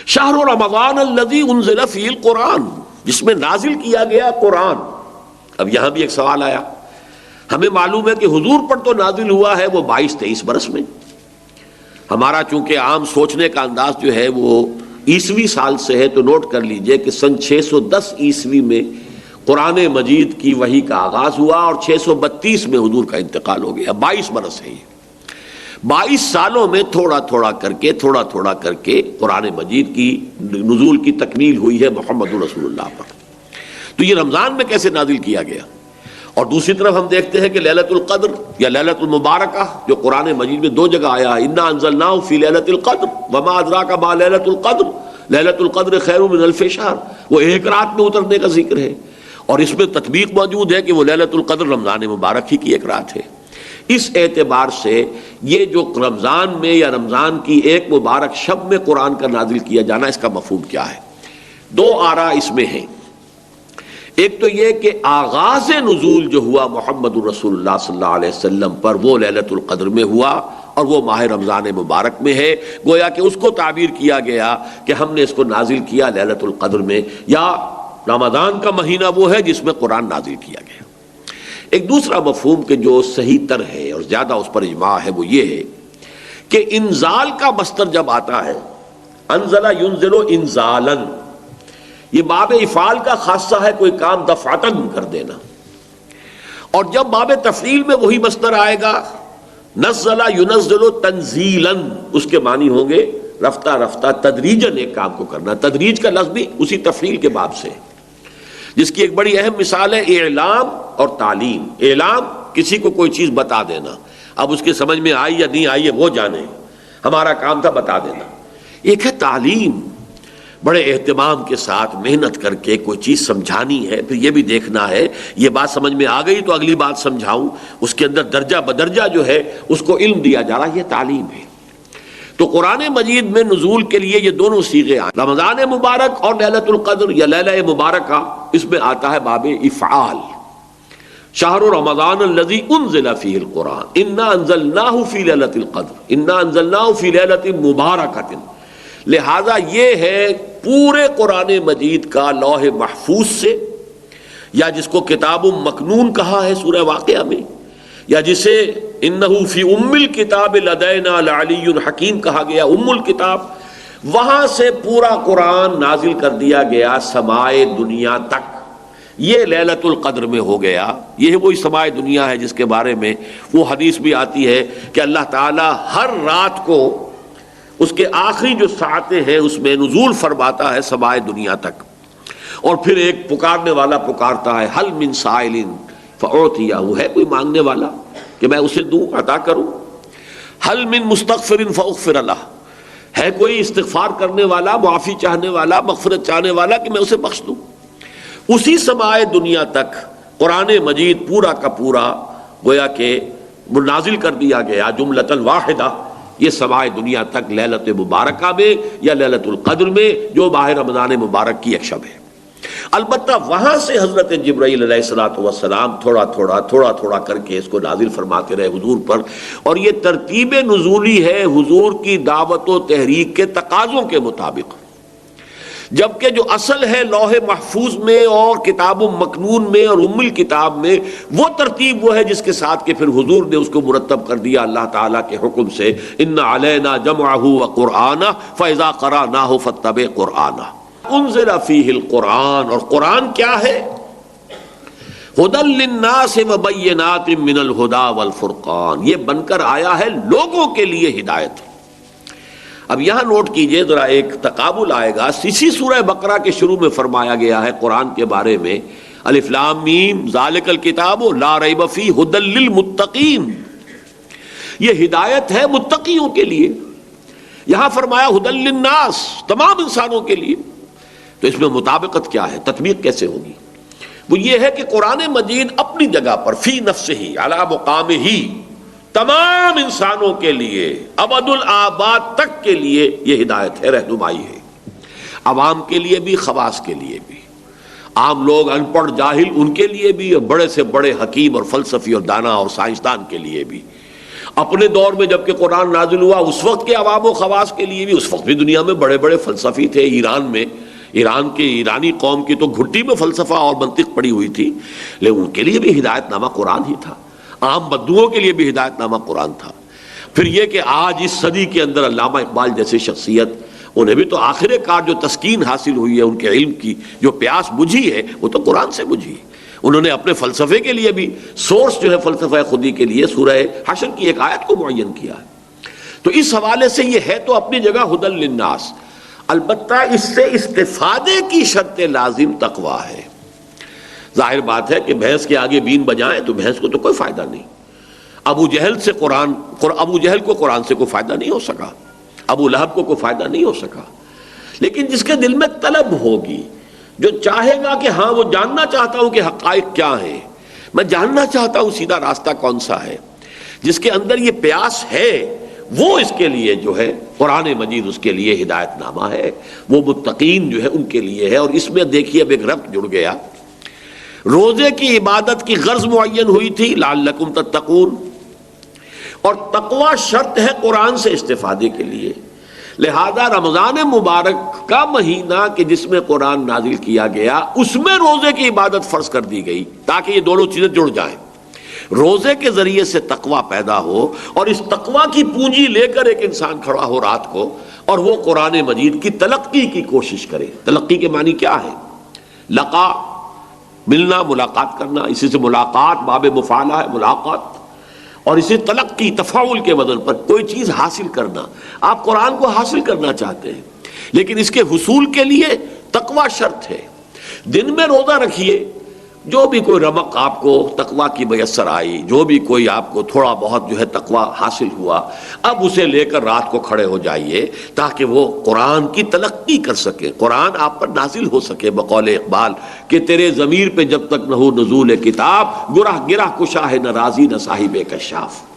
شہر رمضان الذی انزل فیہ القرآن، جس میں نازل کیا گیا قرآن۔ اب یہاں بھی ایک سوال آیا، ہمیں معلوم ہے کہ حضور پر تو نازل ہوا ہے وہ 22-23 برس میں، ہمارا چونکہ عام سوچنے کا انداز جو ہے وہ عیسوی سال سے ہے، تو نوٹ کر لیجئے کہ سن 610 عیسوی میں قرآن مجید کی وحی کا آغاز ہوا اور 632 میں حضور کا انتقال ہو گیا، 22 برس ہے یہ۔ 22 سالوں میں تھوڑا تھوڑا کر کے قرآن مجید کی نزول کی تکمیل ہوئی ہے محمد رسول اللہ پر۔ تو یہ رمضان میں کیسے نازل کیا گیا؟ اور دوسری طرف ہم دیکھتے ہیں کہ لیلۃ القدر یا لیلۃ المبارکہ جو قرآن مجید میں 2 جگہ آیا ہے، انا انزلناہ فی لیلۃ القدر وما ادراک ما لیلۃ القدر، لیلۃ القدر خیر من الف شہر، وہ ایک رات میں اترنے کا ذکر ہے، اور اس میں تطبیق موجود ہے کہ وہ لیلۃ القدر رمضان مبارک ہی کی ایک رات ہے۔ اس اعتبار سے یہ جو رمضان میں یا رمضان کی ایک مبارک شب میں قرآن کا نازل کیا جانا، اس کا مفہوم کیا ہے؟ 2 آراء اس میں ہیں۔ ایک تو یہ کہ آغاز نزول جو ہوا محمد رسول اللہ صلی اللہ علیہ وسلم پر وہ لیلۃ القدر میں ہوا اور وہ ماہ رمضان مبارک میں ہے، گویا کہ اس کو تعبیر کیا گیا کہ ہم نے اس کو نازل کیا لیلۃ القدر میں، یا رمضان کا مہینہ وہ ہے جس میں قرآن نازل کیا گیا۔ ایک دوسرا مفہوم کہ جو صحیح تر ہے اور زیادہ اس پر اجماع ہے وہ یہ ہے کہ انزال کا مصدر جب آتا ہے، انزل ینزل انزالا، یہ باب افعال کا خاصہ ہے، کوئی کام دفعتاً کر دینا، اور جب باب تفعیل میں وہی مصدر آئے گا نزل ینزل تنزیلا، اس کے معنی ہوں گے رفتہ رفتہ تدریجاً ایک کام کو کرنا۔ تدریج کا لفظ بھی اسی تفعیل کے باب سے، جس کی ایک بڑی اہم مثال ہے اعلام اور تعلیم۔ اعلام، کسی کو کوئی چیز بتا دینا، اب اس کے سمجھ میں آئی یا نہیں آئی ہے وہ جانے، ہمارا کام تھا بتا دینا۔ ایک ہے تعلیم، بڑے اہتمام کے ساتھ محنت کر کے کوئی چیز سمجھانی ہے، پھر یہ بھی دیکھنا ہے یہ بات سمجھ میں آ گئی تو اگلی بات سمجھاؤں، اس کے اندر درجہ بدرجہ جو ہے اس کو علم دیا جا رہا، یہ تعلیم ہے۔ تو قرآن مجید میں نزول کے لیے یہ دونوں صیغے آئے، رمضان مبارک اور لیلۃ القدر یا لیلہ مبارکہ، اس میں آتا ہے باب افعال۔ شہر رمضان الذی انزل فیہ القرآن انا انزلناہ فی لیلۃ القدر انا انزلناہ فی لیلۃ مبارکۃ۔ لہذا یہ ہے پورے قرآن مجید کا لوح محفوظ سے، یا جس کو کتاب مکنون کہا ہے سورہ واقعہ میں، یا جسے انہ فی ام الکتاب لدینا لعلی حکیم کہا گیا، ام الکتاب، وہاں سے پورا قرآن نازل کر دیا گیا سمائے دنیا تک۔ یہ لیلۃ القدر میں ہو گیا، یہ وہی سمائے دنیا ہے جس کے بارے میں وہ حدیث بھی آتی ہے کہ اللہ تعالی ہر رات کو اس کے آخری جو ساعتیں ہیں اس میں نزول فرماتا ہے سمائے دنیا تک، اور پھر ایک پکارنے والا پکارتا ہے حل من سائل فاعطیہ، وہ ہے کوئی مانگنے والا کہ میں اسے دوں، عطا کروں۔ حل من مستغفر فاغفر لہ، ہے کوئی استغفار کرنے والا، معافی چاہنے والا، مغفرت چاہنے والا کہ میں اسے بخش دوں۔ اسی سمائے دنیا تک قرآن مجید پورا کا پورا گویا کہ نازل کر دیا گیا جملۃ واحدہ، یہ سمائے دنیا تک لیلۃ مبارکہ میں یا لیلۃ القدر میں جو ماہ رمضان مبارک کی ایک شب ہے۔ البتہ وہاں سے حضرت جبرائیل علیہ الصلوۃ والسلام تھوڑا تھوڑا کر کے اس کو نازل فرماتے رہے حضور پر، اور یہ ترتیب نزولی ہے حضور کی دعوت و تحریک کے تقاضوں کے مطابق، جبکہ جو اصل ہے لوح محفوظ میں اور کتاب مکنون میں اور ام الکتاب میں، وہ ترتیب وہ ہے جس کے ساتھ کہ پھر حضور نے اس کو مرتب کر دیا اللہ تعالیٰ کے حکم سے، ان علینا جمعہ وقرآنہ فاذا قرأناہ فاتبع قرآنہ۔ انزل فیہ القرآن، اور قرآن کیا ہے؟ ھدی للناس وبینات من الھدی والفرقان، یہ بن کر آیا ہے لوگوں کے لیے ہدایت۔ اب یہاں نوٹ کیجئے ذرا، ایک تقابل آئے گا، اسی سورہ بقرہ کے شروع میں فرمایا گیا ہے قرآن کے بارے میں الف لام میم ذالک الکتاب لا ریب فیہ ھدی للمتقین، یہ ہدایت ہے متقیوں کے لیے۔ یہاں فرمایا ھدی للناس، تمام انسانوں کے لیے۔ تو اس میں مطابقت کیا ہے، تطبیق کیسے ہوگی؟ وہ یہ ہے کہ قرآن مجید اپنی جگہ پر فی نفسہ علی مقامہ، تمام انسانوں کے لیے ابد الآباد تک کے لیے یہ ہدایت ہے، رہنمائی ہے، عوام کے لیے بھی خواص کے لیے بھی، عام لوگ ان پڑھ جاہل ان کے لیے بھی، اور بڑے سے بڑے حکیم اور فلسفی اور دانا اور سائنسدان کے لیے بھی۔ اپنے دور میں جب کہ قرآن نازل ہوا اس وقت کے عوام و خواص کے لیے بھی، اس وقت بھی دنیا میں بڑے بڑے فلسفی تھے، ایران کے ایرانی قوم کی تو گھٹی میں فلسفہ اور منطق پڑی ہوئی تھی، لیکن ان کے لیے بھی ہدایت نامہ قرآن ہی تھا، عام بدوؤں کے لیے بھی ہدایت نامہ قرآن تھا۔ پھر یہ کہ آج اس صدی کے اندر علامہ اقبال جیسی شخصیت، انہیں بھی تو آخر کار جو تسکین حاصل ہوئی ہے، ان کے علم کی جو پیاس بجھی ہے وہ تو قرآن سے بجھی۔ انہوں نے اپنے فلسفے کے لیے بھی سورس جو ہے فلسفہ خودی کے لیے سورہ حشر کی ایک آیت کو معین کیا ہے۔ تو اس حوالے سے یہ ہے تو اپنی جگہ ہدی للناس، البتہ اس سے استفادے کی شرط لازم تقویٰ ہے۔ ظاہر بات ہے کہ بھینس کے آگے بین بجائیں تو بھینس کو تو کوئی فائدہ نہیں۔ ابو جہل کو قرآن سے کوئی فائدہ نہیں ہو سکا، ابو لہب کو کوئی فائدہ نہیں ہو سکا، لیکن جس کے دل میں طلب ہوگی، جو چاہے گا کہ ہاں وہ جاننا چاہتا ہوں کہ حقائق کیا ہیں، میں جاننا چاہتا ہوں سیدھا راستہ کون سا ہے، جس کے اندر یہ پیاس ہے، وہ اس کے لیے جو ہے قرآن مجید اس کے لیے ہدایت نامہ ہے، وہ متقین جو ہے ان کے لیے ہے۔ اور اس میں دیکھیے اب ایک ربط جڑ گیا، روزے کی عبادت کی غرض معین ہوئی تھی لعلکم تتقون، اور تقوی شرط ہے قرآن سے استفادے کے لیے، لہذا رمضان مبارک کا مہینہ کہ جس میں قرآن نازل کیا گیا اس میں روزے کی عبادت فرض کر دی گئی تاکہ یہ دونوں چیزیں جڑ جائیں، روزے کے ذریعے سے تقوی پیدا ہو اور اس تقوی کی پونجی لے کر ایک انسان کھڑا ہو رات کو اور وہ قرآن مجید کی تلقی کی کوشش کرے۔ تلقی کے معنی کیا ہے؟ لقا، ملنا، ملاقات کرنا، اسی سے ملاقات باب مفعلہ ہے، ملاقات، اور اسی تلقی تفاعل کے وزن پر کوئی چیز حاصل کرنا۔ آپ قرآن کو حاصل کرنا چاہتے ہیں لیکن اس کے حصول کے لیے تقوی شرط ہے۔ دن میں روزہ رکھیے، جو بھی کوئی رمق آپ کو تقوی کی میسر آئی، جو بھی کوئی آپ کو تھوڑا بہت جو ہے تقوی حاصل ہوا، اب اسے لے کر رات کو کھڑے ہو جائیے تاکہ وہ قرآن کی تلقی کر سکے، قرآن آپ پر نازل ہو سکے۔ بقول اقبال کہ تیرے ضمیر پہ جب تک نہ ہو نزول کتاب، گرہ گرہ کشا ہے نہ راضی نہ صاحب کشاف۔